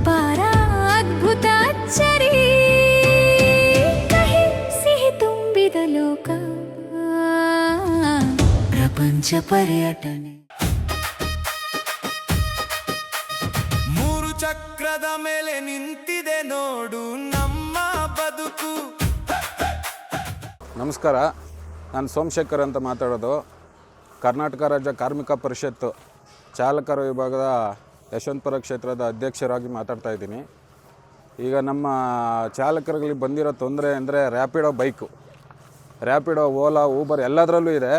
ಅಪಾರ ಅದ್ಭುತ ಅಚ್ಚರಿ ಕಹಿ ಸಿಹಿ ತುಂಬಿದ ಲೋಕ ಪ್ರಪಂಚ ಪರ್ಯಟನೆ. ಮೂರು ಚಕ್ರದ ಮೇಲೆ ನಿಂತಿದೆ ನೋಡು ನಮ್ಮ ಬದುಕು. ನಮಸ್ಕಾರ, ನಾನು ಸೋಮಶೇಖರ್ ಅಂತ ಮಾತಾಡೋದು. ಕರ್ನಾಟಕ ರಾಜ್ಯ ಕಾರ್ಮಿಕ ಪರಿಷತ್ತು ಚಾಲಕರ ವಿಭಾಗದ ಯಶವಂತಪುರ ಕ್ಷೇತ್ರದ ಅಧ್ಯಕ್ಷರಾಗಿ ಮಾತಾಡ್ತಾ ಇದ್ದೀನಿ. ಈಗ ನಮ್ಮ ಚಾಲಕರಿಗೆ ಬಂದಿರೋ ತೊಂದರೆ ಅಂದರೆ ರ್ಯಾಪಿಡೋ ಬೈಕು, ರ್ಯಾಪಿಡೋ, ಓಲಾ, ಊಬರ್ ಎಲ್ಲದರಲ್ಲೂ ಇದೆ.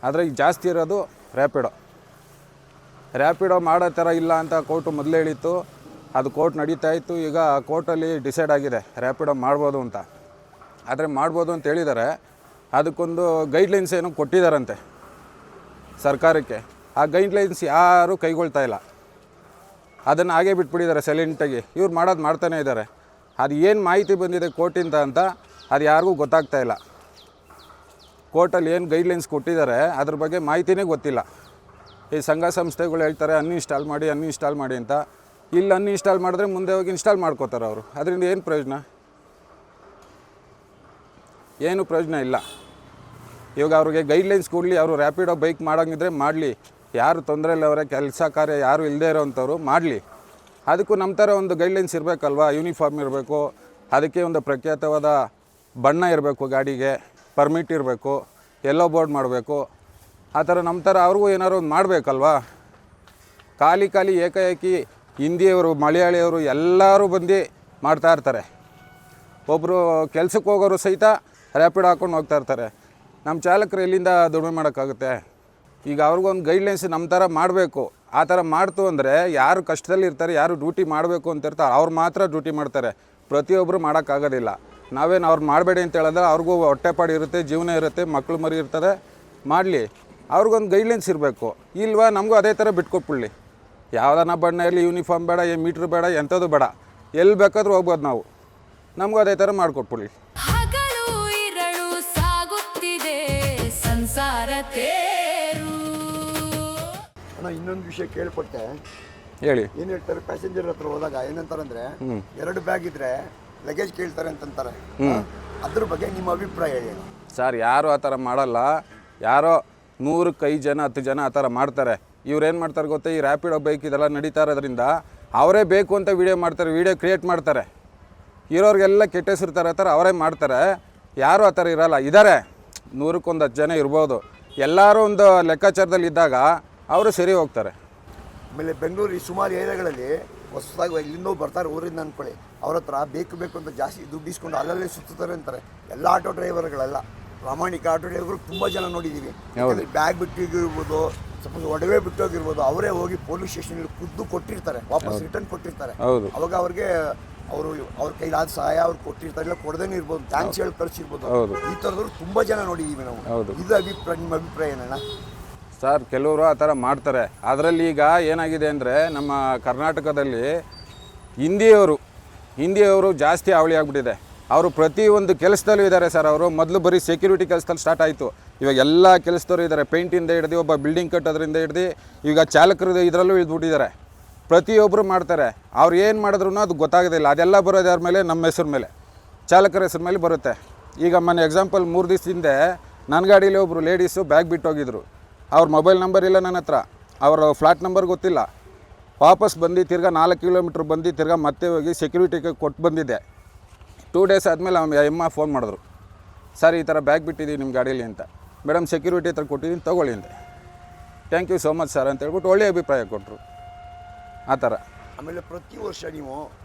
ಆದರೆ ಈಗ ಜಾಸ್ತಿ ಇರೋದು ರ್ಯಾಪಿಡೋ ಮಾಡೋ ಥರ ಇಲ್ಲ ಅಂತ ಕೋರ್ಟು ಮೊದಲು ಹೇಳಿತ್ತು. ಅದು ಕೋರ್ಟ್ ನಡೀತಾ ಇತ್ತು. ಈಗ ಕೋರ್ಟಲ್ಲಿ ಡಿಸೈಡ್ ಆಗಿದೆ ರ್ಯಾಪಿಡೋ ಮಾಡ್ಬೋದು ಅಂತ. ಆದರೆ ಮಾಡ್ಬೋದು ಅಂತ ಹೇಳಿದ್ದಾರೆ. ಅದಕ್ಕೊಂದು ಗೈಡ್ಲೈನ್ಸ್ ಏನೋ ಕೊಟ್ಟಿದ್ದಾರಂತೆ ಸರ್ಕಾರಕ್ಕೆ. ಆ ಗೈಡ್ಲೈನ್ಸ್ ಯಾರೂ ಕೈಗೊಳ್ತಾ ಇಲ್ಲ. ಅದನ್ನು ಹಾಗೇ ಬಿಟ್ಬಿಟ್ಟಿದ್ದಾರೆ ಸೈಲೆಂಟಾಗಿ. ಇವ್ರು ಮಾಡೋದು ಮಾಡ್ತಾನೇ ಇದ್ದಾರೆ. ಅದು ಏನು ಮಾಹಿತಿ ಬಂದಿದೆ ಕೋರ್ಟಿಂದ ಅಂತ ಅದು ಯಾರಿಗೂ ಗೊತ್ತಾಗ್ತಾ ಇಲ್ಲ. ಕೋರ್ಟಲ್ಲಿ ಏನು ಗೈಡ್ಲೈನ್ಸ್ ಕೊಟ್ಟಿದ್ದಾರೆ ಅದ್ರ ಬಗ್ಗೆ ಮಾಹಿತಿನೇ ಗೊತ್ತಿಲ್ಲ. ಈ ಸಂಘ ಸಂಸ್ಥೆಗಳು ಹೇಳ್ತಾರೆ ಅನ್ಇನ್ಸ್ಟಾಲ್ ಮಾಡಿ ಅಂತ. ಇಲ್ಲಿ ಅನ್ಇನ್ಸ್ಟಾಲ್ ಮಾಡಿದ್ರೆ ಮುಂದೆ ಹೋಗಿ ಇನ್ಸ್ಟಾಲ್ ಮಾಡ್ಕೋತಾರೆ ಅವರು. ಅದರಿಂದ ಏನು ಪ್ರಯೋಜನ? ಏನು ಪ್ರಯೋಜನ ಇಲ್ಲ. ಇವಾಗ ಅವ್ರಿಗೆ ಗೈಡ್ಲೈನ್ಸ್ ಕೊಡಲಿ. ಅವರು ರ್ಯಾಪಿಡೋ ಬೈಕ್ ಮಾಡೋಂಗಿದ್ರೆ ಮಾಡಲಿ. ಯಾರು ತೊಂದರೆ ಇಲ್ಲ, ಅವರೇ ಕೆಲಸ ಕಾರ್ಯ ಯಾರು ಇಲ್ಲದೇ ಇರೋವಂಥವ್ರು ಮಾಡಲಿ. ಅದಕ್ಕೂ ನಮ್ಮ ಥರ ಒಂದು ಗೈಡ್ಲೈನ್ಸ್ ಇರಬೇಕಲ್ವ. ಯೂನಿಫಾರ್ಮ್ ಇರಬೇಕು, ಅದಕ್ಕೆ ಒಂದು ಪ್ರಖ್ಯಾತವಾದ ಬಣ್ಣ ಇರಬೇಕು, ಗಾಡಿಗೆ ಪರ್ಮಿಟ್ ಇರಬೇಕು, ಎಲ್ಲೋ ಬೋರ್ಡ್ ಮಾಡಬೇಕು. ಆ ಥರ ನಮ್ಮ ಥರ ಅವ್ರಿಗೂ ಏನಾದ್ರು ಒಂದು ಮಾಡಬೇಕಲ್ವ. ಖಾಲಿ ಏಕಾಏಕಿ ಹಿಂದಿಯವರು, ಮಲಯಾಳಿಯವರು ಎಲ್ಲರೂ ಬಂದು ಮಾಡ್ತಾಯಿರ್ತಾರೆ. ಒಬ್ಬರು ಕೆಲ್ಸಕ್ಕೆ ಹೋಗೋರು ಸಹಿತ ರ್ಯಾಪಿಡೋ ಹಾಕ್ಕೊಂಡು ಹೋಗ್ತಾಯಿರ್ತಾರೆ. ನಮ್ಮ ಚಾಲಕರು ಎಲ್ಲಿಂದ ದುಡಿಮೆ ಮಾಡೋಕ್ಕಾಗುತ್ತೆ? ಈಗ ಅವ್ರಿಗೊಂದು ಗೈಡ್ಲೈನ್ಸ್ ನಮ್ಮ ಥರ ಮಾಡಬೇಕು. ಆ ಥರ ಮಾಡ್ತು ಅಂದರೆ ಯಾರು ಕಷ್ಟದಲ್ಲಿರ್ತಾರೆ, ಯಾರು ಡ್ಯೂಟಿ ಮಾಡಬೇಕು ಅಂತ ಇರ್ತಾರೆ ಅವ್ರು ಮಾತ್ರ ಡ್ಯೂಟಿ ಮಾಡ್ತಾರೆ. ಪ್ರತಿಯೊಬ್ಬರು ಮಾಡೋಕ್ಕಾಗೋದಿಲ್ಲ. ನಾವೇನು ಅವ್ರು ಮಾಡಬೇಡಿ ಅಂತ ಹೇಳಿದ್ರೆ ಅವ್ರಿಗೂ ಹೊಟ್ಟೆಪಾಡು ಇರುತ್ತೆ, ಜೀವನ ಇರುತ್ತೆ, ಮಕ್ಕಳು ಮರಿ ಇರ್ತದೆ. ಮಾಡಲಿ. ಅವ್ರಿಗೊಂದು ಗೈಡ್ಲೈನ್ಸ್ ಇರಬೇಕು. ಇಲ್ವಾ ನಮಗೂ ಅದೇ ಥರ ಬಿಟ್ಕೊಟ್ಬಿಡ್ಲಿ. ಯಾವುದನ್ನ ಬಣ್ಣ ಇರಲಿ, ಯೂನಿಫಾರ್ಮ್ ಬೇಡ, ಮೀಟ್ರ್ ಬೇಡ, ಎಂಥದ್ದು ಬೇಡ, ಎಲ್ಲಿ ಬೇಕಾದ್ರೂ ಹೋಗ್ಬೋದು ನಾವು. ನಮಗೂ ಅದೇ ಥರ ಮಾಡಿಕೊಟ್ಬಿಡ್ಲಿ. ಹಗಲು ಇರಳು ಸಾಗುತ್ತಿದೆ ಸಂಸಾರ ತೇರು. ಇನ್ನೊಂದು ವಿಷಯ ಕೇಳ್ಪಟ್ಟೆ, ಹೇಳಿ. ಏನು ಹೇಳ್ತಾರೆ, ಪ್ಯಾಸೆಂಜರ್ ಹತ್ರ ಹೋದಾಗ ಏನಂತಾರಂದ್ರೆ 2 ಬ್ಯಾಗ್ ಇದ್ರೆ ಲಗೇಜ್ ಕೇಳ್ತಾರೆ ಅಂತಂತಾರೆ. ಅದ್ರ ಬಗ್ಗೆ ನಿಮ್ಮ ಅಭಿಪ್ರಾಯ ಹೇಳಿ. ಸರ್, ಯಾರು ಆ ಥರ ಮಾಡಲ್ಲ. ಯಾರೋ 100ಕ್ಕೆ 5 ಜನ 10 ಜನ ಆ ಥರ ಮಾಡ್ತಾರೆ. ಇವ್ರೇನು ಮಾಡ್ತಾರೆ ಗೊತ್ತಾ, ಈ ರ್ಯಾಪಿಡೋ ಬೈಕ್ ಇದೆಲ್ಲ ನಡೀತಾ ಇರೋದ್ರಿಂದ ಅವರೇ ಬೇಕು ಅಂತ ವೀಡಿಯೋ ಮಾಡ್ತಾರೆ, ವೀಡಿಯೋ ಕ್ರಿಯೇಟ್ ಮಾಡ್ತಾರೆ. ಇರೋರಿಗೆಲ್ಲ ಕೆಟ್ಟ ಹೆಸರು ಥರ ಅವರೇ ಮಾಡ್ತಾರೆ. ಯಾರೂ ಆ ಥರ ಇರೋಲ್ಲ. ಇದ್ದಾರೆ 100ಕ್ಕೆ 10 ಜನ ಇರ್ಬೋದು. ಎಲ್ಲರೂ ಒಂದು ಲೆಕ್ಕಾಚಾರದಲ್ಲಿ ಇದ್ದಾಗ ಅವರು ಸರಿ ಹೋಗ್ತಾರೆ. ಆಮೇಲೆ ಬೆಂಗಳೂರು ಸುಮಾರು ಏರಿಯಾಗಳಲ್ಲಿ ಹೊಸದಾಗಿ ಇಲ್ಲಿಂದ ಬರ್ತಾರೆ ಊರಿಂದ ಅಂದ್ಕೊಳ್ಳಿ, ಅವ್ರ ಹತ್ರ ಬೇಕು ಅಂತ ಜಾಸ್ತಿ ದುಡ್ಡು ಇಸ್ಕೊಂಡು ಅಲ್ಲಲ್ಲೇ ಸುತ್ತಾರೆ ಅಂತಾರೆ. ಎಲ್ಲ ಆಟೋ ಡ್ರೈವರ್ಗಳೆಲ್ಲ ಪ್ರಾಮಾಣಿಕ ಆಟೋ ಡ್ರೈವರ್ಗಳು ತುಂಬ ಜನ ನೋಡಿದ್ದೀವಿ. ಬ್ಯಾಗ್ ಬಿಟ್ಟಿರ್ಬೋದು, ಸಪೋಸ್ ಒಡವೆ ಬಿಟ್ಟೋಗಿರ್ಬೋದು, ಅವರೇ ಹೋಗಿ ಪೊಲೀಸ್ ಸ್ಟೇಷನಲ್ಲಿ ಖುದ್ದು ಕೊಟ್ಟಿರ್ತಾರೆ, ವಾಪಸ್ ರಿಟರ್ನ್ ಕೊಟ್ಟಿರ್ತಾರೆ. ಅವಾಗ ಅವ್ರಿಗೆ ಅವ್ರ ಕೈಲಾದ ಸಹಾಯ ಅವ್ರು ಕೊಟ್ಟಿರ್ತಾರೆ, ಇಲ್ಲ ಕೊಡದೇನೆ ಇರ್ಬೋದು, ಥ್ಯಾಂಕ್ಸ್ ಹೇಳಿ ಕಳಿಸಿರ್ಬೋದು. ಈ ಥರದವ್ರು ತುಂಬ ಜನ ನೋಡಿದ್ದೀವಿ ನಾವು. ಇದು ನಿಮ್ಮ ಅಭಿಪ್ರಾಯ ಏನಣ್ಣ? ಸರ್, ಕೆಲವರು ಆ ಥರ ಮಾಡ್ತಾರೆ. ಅದರಲ್ಲಿ ಈಗ ಏನಾಗಿದೆ ಅಂದರೆ ನಮ್ಮ ಕರ್ನಾಟಕದಲ್ಲಿ ಹಿಂದಿಯವರು ಜಾಸ್ತಿ ಅವಳಿ ಆಗ್ಬಿಟ್ಟಿದೆ. ಅವರು ಪ್ರತಿಯೊಂದು ಕೆಲಸದಲ್ಲೂ ಇದ್ದಾರೆ ಸರ್. ಅವರು ಮೊದಲು ಬರೀ ಸೆಕ್ಯೂರಿಟಿ ಕೆಲಸದಲ್ಲಿ ಸ್ಟಾರ್ಟ್ ಆಯಿತು. ಇವಾಗ ಎಲ್ಲ ಕೆಲಸದವರು ಇದ್ದಾರೆ. ಪೇಂಟಿಂದ ಹಿಡ್ದು, ಒಬ್ಬ ಬಿಲ್ಡಿಂಗ್ ಕಟ್ಟೋದ್ರಿಂದ ಹಿಡ್ದು, ಈಗ ಚಾಲಕರು ಇದರಲ್ಲೂ ಇಳಿದ್ಬಿಟ್ಟಿದ್ದಾರೆ. ಪ್ರತಿಯೊಬ್ಬರು ಮಾಡ್ತಾರೆ. ಅವ್ರು ಏನು ಮಾಡಿದ್ರು ಅದು ಗೊತ್ತಾಗೋದಿಲ್ಲ. ಅದೆಲ್ಲ ಬರೋದು ಯಾರ ಮೇಲೆ? ನಮ್ಮ ಹೆಸ್ರ ಮೇಲೆ, ಚಾಲಕರ ಹೆಸ್ರ ಮೇಲೆ ಬರುತ್ತೆ. ಈಗ ಮೊನ್ನೆ ಎಕ್ಸಾಂಪಲ್ 3 ದಿವಸ ಹಿಂದೆ ನನ್ನ ಗಾಡೀಲಿ ಒಬ್ಬರು ಲೇಡೀಸು ಬ್ಯಾಗ್ ಬಿಟ್ಟೋಗಿದ್ರು. ಅವ್ರ ಮೊಬೈಲ್ ನಂಬರ್ ಇಲ್ಲ ನನ್ನ ಹತ್ರ, ಅವರ ಫ್ಲಾಟ್ ನಂಬರ್ ಗೊತ್ತಿಲ್ಲ. ವಾಪಸ್ ಬಂದು ತಿರ್ಗಾ 4 ಕಿಲೋಮೀಟ್ರ್ ಬಂದು ತಿರ್ಗಾ ಮತ್ತೆ ಹೋಗಿ ಸೆಕ್ಯೂರಿಟಿಗೆ ಕೊಟ್ಟು ಬಂದಿದ್ದೆ. 2 ಡೇಸ್ ಆದಮೇಲೆ ಅಮ್ಮ ಫೋನ್ ಮಾಡಿದ್ರು, ಸರ್ ಈ ಥರ ಬ್ಯಾಗ್ ಬಿಟ್ಟಿದ್ದೀವಿ ನಿಮ್ಮ ಗಾಡೀಲಿ ಅಂತ. ಮೇಡಮ್ ಸೆಕ್ಯೂರಿಟಿ ಹತ್ರ ಕೊಟ್ಟಿದ್ದೀನಿ, ತೊಗೊಳ್ಳಿ ಅಂದೆ. Thank you so much sir ಅಂತ ಹೇಳ್ಬಿಟ್ಟು ಒಳ್ಳೆಯ ಅಭಿಪ್ರಾಯ ಕೊಟ್ಟರು. ಆ ಥರ. ಆಮೇಲೆ ಪ್ರತಿ ವರ್ಷ ನೀವು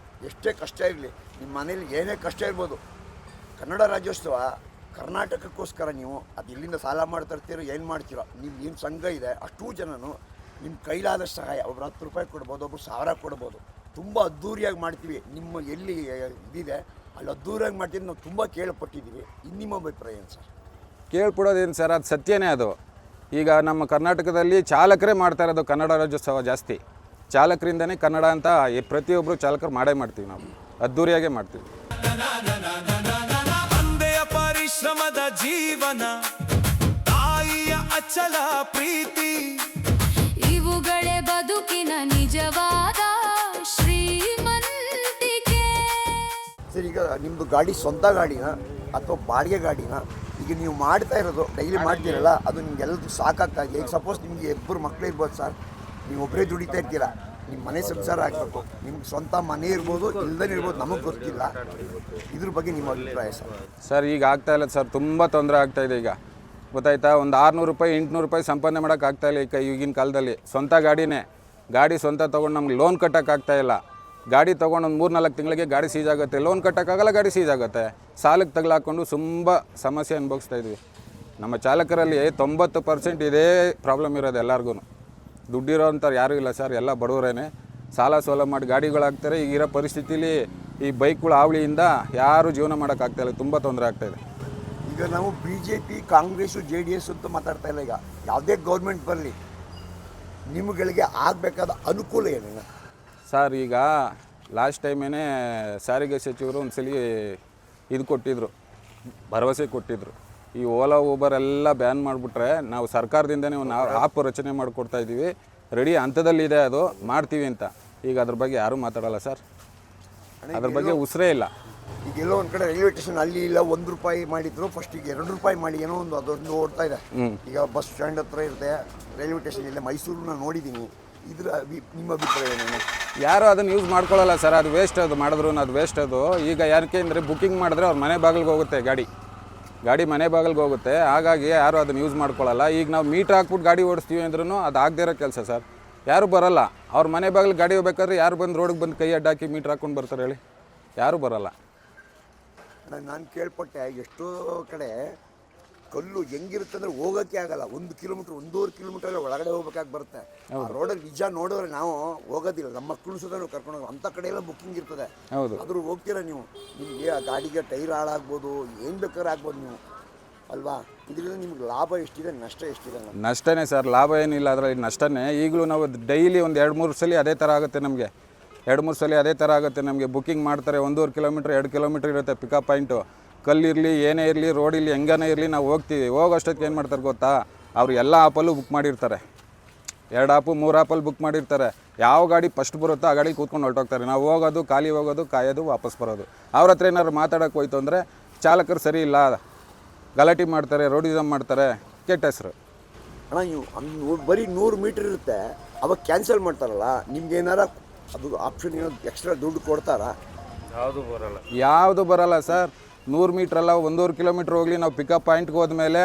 ಎಷ್ಟೇ ಕಷ್ಟ ಇರಲಿ, ನಿಮ್ಮ ಮನೇಲಿ ಏನೇ ಕಷ್ಟ ಇರ್ಬೋದು, ಕನ್ನಡ ರಾಜ್ಯೋತ್ಸವ ಕರ್ನಾಟಕಕ್ಕೋಸ್ಕರ ನೀವು ಅದು ಇಲ್ಲಿಂದ ಸಾಲ ಮಾಡ್ತಿರ್ತೀರೋ ಏನು ಮಾಡ್ತೀರೋ, ನಿಮ್ಮ ಸಂಘ ಇದೆ, ಅಷ್ಟೂ ಜನನು ನಿಮ್ಮ ಕೈಲಾದ ಸಹಾಯ, ಒಬ್ರು 10 ರೂಪಾಯಿ ಕೊಡ್ಬೋದು, ಒಬ್ರು 1000 ಕೊಡ್ಬೋದು. ತುಂಬ ಅದ್ಧೂರಿಯಾಗಿ ಮಾಡ್ತೀವಿ. ನಿಮ್ಮ ಎಲ್ಲಿ ಇದಿದೆ ಅಲ್ಲಿ ಅದ್ಧೂರಿಯಾಗಿ ಮಾಡ್ತೀವಿ. ನಾವು ತುಂಬ ಕೇಳ್ಪಟ್ಟಿದ್ದೀವಿ. ನಿಮ್ಮ ಅಭಿಪ್ರಾಯ ಏನು ಸರ್? ಕೇಳ್ಪಡೋದೇನು ಸರ್, ಅದು ಸತ್ಯನೇ. ಅದು ಈಗ ನಮ್ಮ ಕರ್ನಾಟಕದಲ್ಲಿ ಚಾಲಕರೇ ಮಾಡ್ತಾ ಇರೋದು ಕನ್ನಡ ರಾಜ್ಯೋತ್ಸವ ಜಾಸ್ತಿ. ಚಾಲಕರಿಂದನೇ ಕನ್ನಡ ಅಂತ ಪ್ರತಿಯೊಬ್ಬರು ಚಾಲಕರು ಮಾಡ್ತೀವಿ. ನಾವು ಅದ್ಧೂರಿಯಾಗೇ ಮಾಡ್ತೀವಿ. ಪರಿಶ್ರಮದ ಜೀವನ, ತಾಯಿಯ ಅಚಲ ಪ್ರೀತಿ, ಇವುಗಳೇ ಬದುಕಿನ ನಿಜವಾದ ಶ್ರೀಮಂತ. ಈಗ ನಿಮ್ಮದು ಗಾಡಿ ಸ್ವಂತ ಗಾಡಿನ ಅಥವಾ ಬಾಡಿಗೆ ಗಾಡಿನ ಈಗ ನೀವು ಮಾಡ್ತಾ ಇರೋದು ಡೈಲಿ ಮಾಡ್ತೀರಲ್ಲ ಅದು ನಿಮ್ಗೆಲ್ಲದೂ ಸಾಕಾಗ್ತಾ ಇದೆ. ಈಗ ಸಪೋಸ್ ನಿಮಗೆ ಇಬ್ಬರು ಮಕ್ಕಳು ಇರ್ಬೋದು ಸರ್, ನೀವು ಒಬ್ಬರೇ ದುಡಿತಾ ಇರ್ತೀರ, ನಿಮ್ಮ ಮನೆ ಸಂಸಾರ ಆಗಬೇಕು, ನಿಮ್ಗೆ ಸ್ವಂತ ಮನೆ ಇರ್ಬೋದು ಇಲ್ದೇ ಇರ್ಬೋದು, ನಮಗೆ ಗೊತ್ತಿಲ್ಲ. ಇದ್ರ ಬಗ್ಗೆ ನಿಮ್ಮ ಅಭಿಪ್ರಾಯ ಸರ್? ಸರ್ ಈಗ ಆಗ್ತಾ ಇಲ್ಲ ಸರ್, ತುಂಬ ತೊಂದರೆ ಆಗ್ತಾಯಿದೆ. ಈಗ ಗೊತ್ತಾಯ್ತಾ, ಒಂದು 600 ರೂಪಾಯಿ 800 ರೂಪಾಯಿ ಸಂಪಾದನೆ ಮಾಡೋಕ್ಕಾಗ್ತಾಯಿಲ್ಲ ಈಗಿನ ಕಾಲದಲ್ಲಿ. ಸ್ವಂತ ಗಾಡಿನೇ, ಗಾಡಿ ಸ್ವಂತ ತೊಗೊಂಡು ನಮ್ಗೆ ಲೋನ್ ಕಟ್ಟೋಕ್ಕಾಗ್ತಾಯಿಲ್ಲ. ಗಾಡಿ ತೊಗೊಂಡು ಒಂದು 3-4 ತಿಂಗಳಿಗೆ ಗಾಡಿ ಸೀಜ್ ಆಗುತ್ತೆ, ಲೋನ್ ಕಟ್ಟೋಕ್ಕಾಗಲ್ಲ, ಗಾಡಿ ಸೀಜ್ ಆಗುತ್ತೆ. ಸಾಲಕ್ಕೆ ತಗಲಾಕೊಂಡು ತುಂಬ ಸಮಸ್ಯೆ ಅನುಭವಿಸ್ತಾ ಇದ್ವಿ. ನಮ್ಮ ಚಾಲಕರಲ್ಲಿ 90% ಇದೇ ಪ್ರಾಬ್ಲಮ್ ಇರೋದು ಎಲ್ಲರಿಗೂ. ದುಡ್ಡಿರೋ ಅಂಥವ್ರು ಯಾರೂ ಇಲ್ಲ ಸರ್, ಎಲ್ಲ ಬಡವರೇನೆ. ಸಾಲ ಸೋಲ ಮಾಡಿ ಗಾಡಿಗಳಾಗ್ತಾರೆ. ಈಗಿರೋ ಪರಿಸ್ಥಿತಿಲಿ ಈ ಬೈಕ್ಗಳ ಹಾವಳಿಯಿಂದ ಯಾರೂ ಜೀವನ ಮಾಡೋಕ್ಕಾಗ್ತಾಯಿಲ್ಲ, ತುಂಬ ತೊಂದರೆ ಆಗ್ತಾಯಿದೆ. ಈಗ ನಾವು BJP, ಕಾಂಗ್ರೆಸ್ಸು, JDS ಅಂತ ಮಾತಾಡ್ತಾ ಇಲ್ಲ. ಈಗ ಯಾವುದೇ ಗೌರ್ಮೆಂಟ್ ಬರಲಿ ನಿಮ್ಮಗಳಿಗೆ ಆಗಬೇಕಾದ ಅನುಕೂಲ ಏನೇನು ಸರ್? ಈಗ ಲಾಸ್ಟ್ ಟೈಮೇನೆ ಸಾರಿಗೆ ಸಚಿವರು ಒಂದು ಸಲ ಇದು ಕೊಟ್ಟಿದ್ದರು, ಭರವಸೆ ಕೊಟ್ಟಿದ್ದರು. ಈ ಓಲಾ ಊಬರ್ ಎಲ್ಲ ಬ್ಯಾನ್ ಮಾಡಿಬಿಟ್ರೆ ನಾವು ಸರ್ಕಾರದಿಂದನೇ ಒಂದು ಆಪ್ ರಚನೆ ಮಾಡಿಕೊಡ್ತಾ ಇದ್ದೀವಿ, ರೆಡಿ ಹಂತದಲ್ಲಿದೆ, ಅದು ಮಾಡ್ತೀವಿ ಅಂತ. ಈಗ ಅದ್ರ ಬಗ್ಗೆ ಯಾರೂ ಮಾತಾಡಲ್ಲ ಸರ್, ಅದ್ರ ಬಗ್ಗೆ ಉಸಿರೇ ಇಲ್ಲ. ಈಗ ಎಲ್ಲೋ ಒಂದು ಕಡೆ ರೈಲ್ವೆ ಸ್ಟೇಷನ್ ಅಲ್ಲಿ ಇಲ್ಲ 1 ರೂಪಾಯಿ ಮಾಡಿದ್ರು, ಫಸ್ಟಿಗೆ 2 ರೂಪಾಯಿ ಮಾಡಿ ಏನೋ ಒಂದು ಅದೊಂದು ಓಡ್ತಾ ಇದೆ. ಈಗ ಬಸ್ ಸ್ಟ್ಯಾಂಡ್ ಹತ್ರ ಇರುತ್ತೆ, ರೈಲ್ವೆ ಸ್ಟೇಷನ್ ಇಲ್ಲ, ಮೈಸೂರನ್ನ ನೋಡಿದ್ದೀನಿ. ಇದ್ರ ನಿಮ್ಮ ಅಭಿಪ್ರಾಯ ಏನೇನು? ಯಾರು ಅದನ್ನು ಯೂಸ್ ಮಾಡ್ಕೊಳ್ಳಲ್ಲ ಸರ್, ಅದು ವೇಸ್ಟ್, ಅದು ಮಾಡಿದ್ರು ಅದು ವೇಸ್ಟ್. ಅದು ಈಗ ಯಾಕೆ ಅಂದರೆ ಬುಕ್ಕಿಂಗ್ ಮಾಡಿದ್ರೆ ಅವ್ರ ಮನೆ ಬಾಗಿಲಿಗೆ ಹೋಗುತ್ತೆ, ಗಾಡಿ ಮನೆ ಬಾಗಿಲಿಗೆ ಹೋಗುತ್ತೆ. ಹಾಗಾಗಿ ಯಾರು ಅದನ್ನು ಯೂಸ್ ಮಾಡ್ಕೊಳ್ಳಲ್ಲ. ಈಗ ನಾವು ಮೀಟ್ರ್ ಹಾಕ್ಬಿಟ್ಟು ಗಾಡಿ ಓಡಿಸ್ತೀವಿ ಅಂದ್ರೂ ಅದು ಆಗದೇ ಇರೋ ಕೆಲಸ ಸರ್. ಯಾರೂ ಬರೋಲ್ಲ, ಅವ್ರ ಮನೆ ಬಾಗಿಲಿಗೆ ಗಾಡಿ ಹೋಗ್ಬೇಕಾದ್ರೆ ಯಾರು ಬಂದು ರೋಡಿಗೆ ಬಂದು ಕೈ ಅಡ್ಡಾಕಿ ಮೀಟ್ರ್ ಹಾಕ್ಕೊಂಡು ಬರ್ತಾರೆ ಹೇಳಿ? ಯಾರೂ ಬರೋಲ್ಲ. ನಾನು ಕೇಳ್ಪಟ್ಟೆ ಎಷ್ಟೋ ಕಡೆ ಕಲ್ಲು ಹೆಂಗಿರುತ್ತೆ ಅಂದರೆ ಹೋಗೋಕ್ಕೆ ಆಗಲ್ಲ. 1 ಕಿಲೋಮೀಟ್ರ್ 1.5 ಕಿಲೋಮೀಟರ್ ಒಳಗಡೆ ಹೋಗ್ಬೇಕಾಗಿ ಬರುತ್ತೆ. ಆ ರೋಡಲ್ಲಿ ನಿಜ ನೋಡಿದ್ರೆ ನಾವು ಹೋಗೋದಿಲ್ಲ, ನಮ್ಮ ಮಕ್ಕಳು ಸುತ್ತ ನಾವು ಕರ್ಕೊಂಡು ಹೋಗಿ ಅಂಥ ಕಡೆ ಎಲ್ಲ ಬುಕ್ಕಿಂಗ್ ಇರ್ತದೆ. ಹೌದು, ಆದರೂ ಹೋಗ್ತೀರಾ ನೀವು, ನಿಮಗೆ ಆ ಗಾಡಿಗೆ ಟೈರ್ ಹಾಳಾಗ್ಬೋದು, ಏನು ಬೇಕಾದ್ರೂ ಆಗ್ಬೋದು ನೀವು, ಅಲ್ವಾ? ಇದರಿಂದ ನಿಮ್ಗೆ ಲಾಭ ಎಷ್ಟಿದೆ, ನಷ್ಟ ಎಷ್ಟಿದೆ? ನಷ್ಟನೇ ಸರ್, ಲಾಭ ಏನಿಲ್ಲ ಅದರಲ್ಲಿ, ನಷ್ಟನೇ. ಈಗಲೂ ನಾವು ಡೈಲಿ ಒಂದು 2-3 ಸಲ ಅದೇ ಥರ ಆಗುತ್ತೆ ನಮಗೆ. 2-3 ಸಲ ಅದೇ ಥರ ಆಗುತ್ತೆ ನಮಗೆ. ಬುಕ್ಕಿಂಗ್ ಮಾಡ್ತಾರೆ, 1.5 ಕಿಲೋಮೀಟ್ರ್ 2 ಕಿಲೋಮೀಟ್ರ್ ಇರುತ್ತೆ ಪಿಕಪ್ ಪಾಯಿಂಟು. ಕಲ್ಲಿರಲಿ ಏನೇ ಇರಲಿ, ರೋಡ್ ಇಲ್ಲಿ ಹೆಂಗನೇ ಇರಲಿ, ನಾವು ಹೋಗ್ತೀವಿ. ಹೋಗೋಷ್ಟೊತ್ತಿಗೆ ಏನು ಮಾಡ್ತಾರೆ ಗೊತ್ತಾ, ಅವರು ಎಲ್ಲ ಆಪಲ್ಲೂ ಬುಕ್ ಮಾಡಿರ್ತಾರೆ, 2 ಆಪು 3 ಆಪಲ್ಲಿ ಬುಕ್ ಮಾಡಿರ್ತಾರೆ. ಯಾವ ಗಾಡಿ ಫಸ್ಟ್ ಬರುತ್ತೋ ಆ ಗಾಡಿ ಕೂತ್ಕೊಂಡು ಹೊರಟೋಗ್ತಾರೆ. ನಾವು ಹೋಗೋದು, ಖಾಲಿ ಹೋಗೋದು, ಕಾಯೋದು, ವಾಪಸ್ ಬರೋದು. ಅವ್ರ ಹತ್ರ ಏನಾದ್ರು ಮಾತಾಡೋಕೆ ಹೋಯ್ತು ಅಂದರೆ ಚಾಲಕರು ಸರಿ ಇಲ್ಲ, ಗಲಾಟೆ ಮಾಡ್ತಾರೆ, ರೋಡಿಸಮ್ ಮಾಡ್ತಾರೆ, ಕೆಟ್ಟ ಹೆಸರು. ಅಣ್ಣ ನೀವು ಬರೀ 100 ಮೀಟ್ರ್ ಇರುತ್ತೆ, ಅವಾಗ ಕ್ಯಾನ್ಸಲ್ ಮಾಡ್ತಾರಲ್ಲ, ನಿಮ್ಗೆ ಏನಾರ ಅದು ಆಪ್ಷನ್ ಏನಾದ್ರು ಎಕ್ಸ್ಟ್ರಾ ದುಡ್ಡು ಕೊಡ್ತಾರಾ? ಯಾವುದು ಬರಲ್ಲ ಸರ್. 100 ಮೀಟ್ರಲ್ಲ, 1.5 ಕಿಲೋಮೀಟ್ರ್ ಹೋಗಲಿ, ನಾವು ಪಿಕಪ್ ಪಾಯಿಂಟ್ಗೆ ಹೋದ್ಮೇಲೆ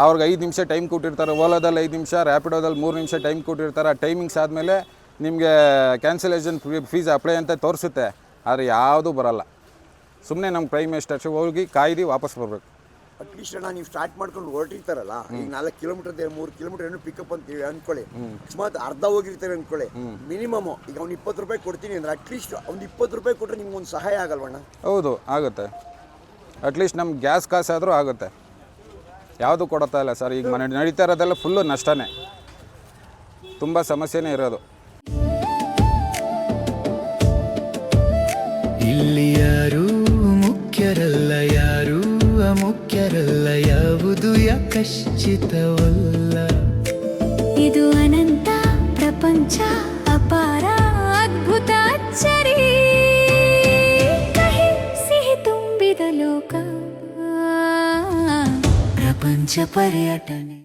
ಅವ್ರಿಗೆ 5 ನಿಮಿಷ ಟೈಮ್ ಕೊಟ್ಟಿರ್ತಾರೆ. ಓಲಾದಲ್ಲಿ 5 ನಿಮಿಷ, ರ್ಯಾಪಿಡೋದಲ್ಲಿ 3 ನಿಮಿಷ ಟೈಮ್ ಕೊಟ್ಟಿರ್ತಾರೆ. ಆ ಟೈಮಿಂಗ್ಸ್ ಆದಮೇಲೆ ನಿಮಗೆ ಕ್ಯಾನ್ಸಲೇಷನ್ ಫೀಸ್ ಅಪ್ಲೈ ಅಂತ ತೋರಿಸುತ್ತೆ, ಆದರೆ ಯಾವುದೂ ಬರಲ್ಲ. ಸುಮ್ಮನೆ ನಮ್ಮ ಟೈಮ್ ಎಷ್ಟು ಅಷ್ಟು ಹೋಗಿ ಕಾಯ್ದು ವಾಪಸ್ ಬರಬೇಕು. ಅಟ್ಲೀಸ್ಟ್ ಅಣ್ಣ ನೀವು ಸ್ಟಾರ್ಟ್ ಮಾಡ್ಕೊಂಡು ಹೊರಟಿರ್ತಾರಲ್ಲ, ಈಗ 4 ಕಿಲೋಮೀಟರ್ 3 ಕಿಲೋಮೀಟರ್ ಏನೋ ಪಿಕಪ್ ಅಂತೀವಿ ಅಂದ್ಕೊಳ್ಳಿ, ಅಕಸ್ಮಾತ್ ಅರ್ಧ ಹೋಗಿರ್ತಾರೆ ಅಂದ್ಕೊಳ್ಳಿ, ಮಿನಿಮಮ್ ಈಗ ಅವ್ನು 20 ರೂಪಾಯಿ ಕೊಡ್ತೀನಿ ಅಂದರೆ ಅಟ್ಲೀಸ್ಟ್ ಅವ್ನು 20 ರೂಪಾಯಿ ಕೊಟ್ಟರೆ ನಿಮ್ಗೆ ಒಂದು ಸಹಾಯ ಆಗಲ್ವಣ್ಣ? ಹೌದು, ಆಗುತ್ತೆ. ಅಟ್ಲೀಸ್ಟ್ ನಮ್ಮ ಗ್ಯಾಸ್ ಕಾಸಾದರೂ ಆಗುತ್ತೆ. ಯಾವುದು ಕೊಡ್ತಾ ಇಲ್ಲ ಸರ್. ಈಗ ನಡೀತಾ ಇರೋದೆಲ್ಲ ಫುಲ್ಲು ನಷ್ಟನೇ, ತುಂಬ ಸಮಸ್ಯೆನೇ ಇರೋದು. ಇಲ್ಲಿ ಯಾರೂ ಮುಖ್ಯರಲ್ಲ, ಯಾರೂ ಅಮುಖ್ಯರಲ್ಲ, ಯಾವುದು ಯಾಕಶ್ಚಿತವಲ್ಲ. ಇದು ಅನಂತ ಪ್ರಪಂಚ, ಅಪಾರ ಅದ್ಭುತ ಅಚ್ಚರಿ, ಕಹಿ ಸಿಹಿ ತುಂಬಿದ ಲೋಕ, ಪ್ರಪಂಚ ಪರ್ಯಟನೆ.